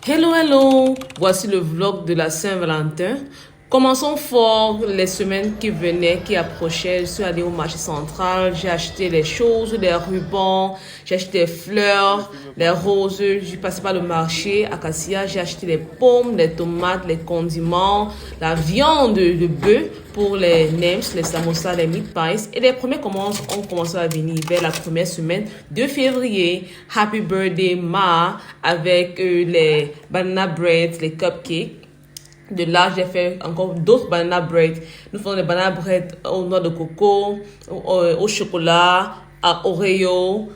Hello, hello! Voici le vlog de la Saint-Valentin. Commençons fort les semaines qui venaient, qui approchaient. Je suis allée au marché central, j'ai acheté les choses, les rubans, j'ai acheté des fleurs, les roses. J'ai passé par le marché à Cassia, j'ai acheté les pommes, les tomates, les condiments, la viande de bœuf pour les nems, les samosas, les meat pies. Et les premières commandes ont commencé à venir vers la première semaine de février. Happy birthday Ma avec les banana bread, les cupcakes. De là, j'ai fait encore d'autres banana bread. Nous faisons des banana bread aux noix de coco, au chocolat, à Oreo,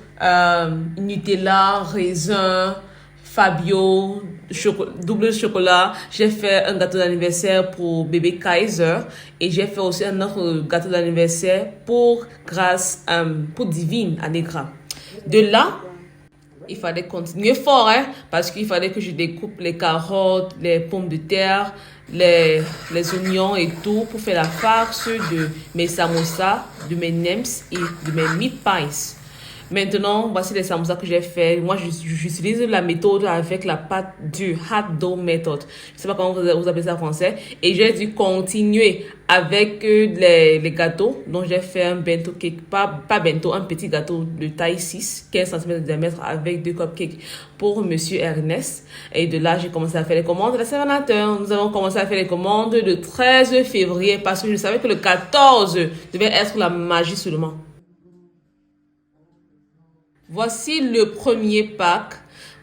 Nutella, raisin, Fabio, double chocolat. J'ai fait un gâteau d'anniversaire pour bébé Kaiser et j'ai fait aussi un autre gâteau d'anniversaire pour Divine à Negra. De là, il fallait continuer fort, parce qu'il fallait que je découpe les carottes, les pommes de terre, les oignons et tout pour faire la farce de mes samosas, de mes nems et de mes meat pies. Maintenant, voici les samosas que j'ai fait. Moi, j'utilise la méthode avec la pâte du hot dough method. Je ne sais pas comment vous appelez ça en français. Et j'ai dû continuer avec les gâteaux. Donc, j'ai fait un bento cake, pas bento, un petit gâteau de taille 6, 15 cm de diamètre avec 2 cupcakes pour Monsieur Ernest. Et de là, j'ai commencé à faire les commandes de la Saint-Valentin. Nous avons commencé à faire les commandes le 13 février parce que je savais que le 14 devait être la magie seulement. Voici le premier pack.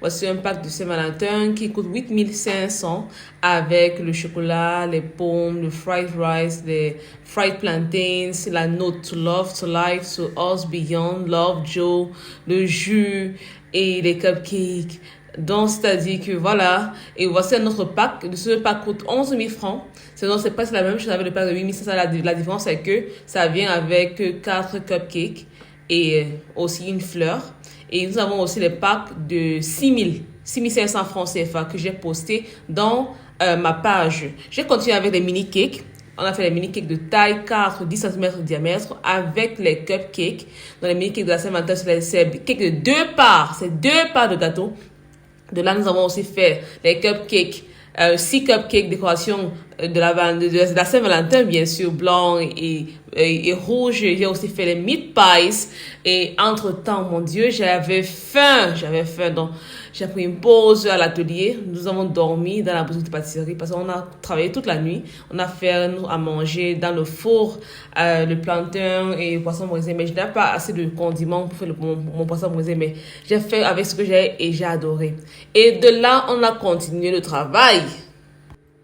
Voici un pack de Saint-Valentin qui coûte 8500 avec le chocolat, les pommes, le fried rice, les fried plantains, la note to love, to life, to us, beyond, love, Joe, le jus et les cupcakes. Donc, c'est-à-dire que voilà. Et voici un autre pack. Ce pack coûte 11 000 francs. Sinon, c'est presque la même chose avec le pack de 8500. La différence, c'est que ça vient avec 4 cupcakes et aussi une fleur. Et nous avons aussi les packs de 6500 francs CFA que j'ai posté dans ma page. J'ai continué avec les mini cakes. On a fait les mini cakes de taille 4, 10 cm de diamètre avec les cupcakes. Dans les mini cakes de la Saint-Valentin, c'est des cakes de 2 parts. C'est 2 parts de gâteau. De là, nous avons aussi fait les cupcakes. 6 cupcakes décoration de la Saint-Valentin, bien sûr, blanc et rouge. J'ai aussi fait les meat pies. Et entre-temps, mon Dieu, j'avais faim. Donc, j'ai pris une pause à l'atelier. Nous avons dormi dans la boutique de pâtisserie parce qu'on a travaillé toute la nuit. On a fait à manger dans le four, le plantain et le poisson braisé. Mais je n'avais pas assez de condiments pour faire mon poisson braisé. Mais j'ai fait avec ce que j'ai et j'ai adoré. Et de là, on a continué le travail.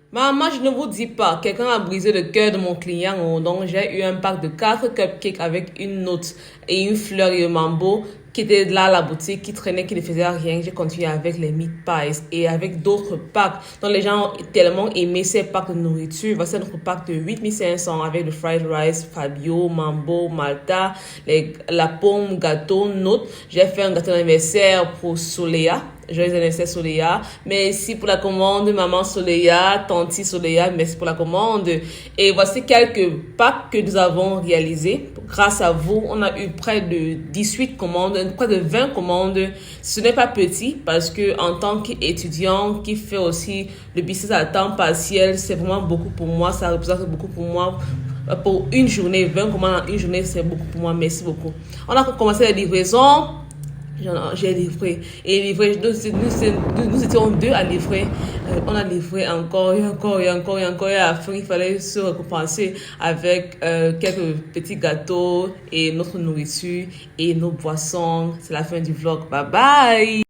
Maman, je ne vous dis pas, quelqu'un a brisé le cœur de mon client. Donc, j'ai eu un pack de 4 cupcakes avec une note et une fleur et un mambo qui était là à la boutique, qui traînait, qui ne faisait rien. J'ai continué avec les meat pies et avec d'autres packs. Donc, les gens ont tellement aimé ces packs de nourriture. Voici notre pack de 8500 avec le fried rice, Fabio, mambo, Malta, la pomme, gâteau, note. J'ai fait un gâteau d'anniversaire pour Soléa. Joyeux anniversaire Soléa. Merci pour la commande, maman Soléa, tanti Soléa, merci pour la commande. Et voici quelques packs que nous avons réalisés. Grâce à vous, on a eu près de 18 commandes, près de 20 commandes. Ce n'est pas petit parce que en tant qu'étudiant qui fait aussi le business à temps partiel, c'est vraiment beaucoup pour moi. Ça représente beaucoup pour moi. Pour une journée, 20 commandes en une journée, c'est beaucoup pour moi. Merci beaucoup. On a commencé la livraison. J'ai livré. Et livré, nous étions 2 à livrer. On a livré encore et encore et encore et encore. Et à la fin, il fallait se récompenser avec quelques petits gâteaux et notre nourriture et nos boissons. C'est la fin du vlog. Bye bye!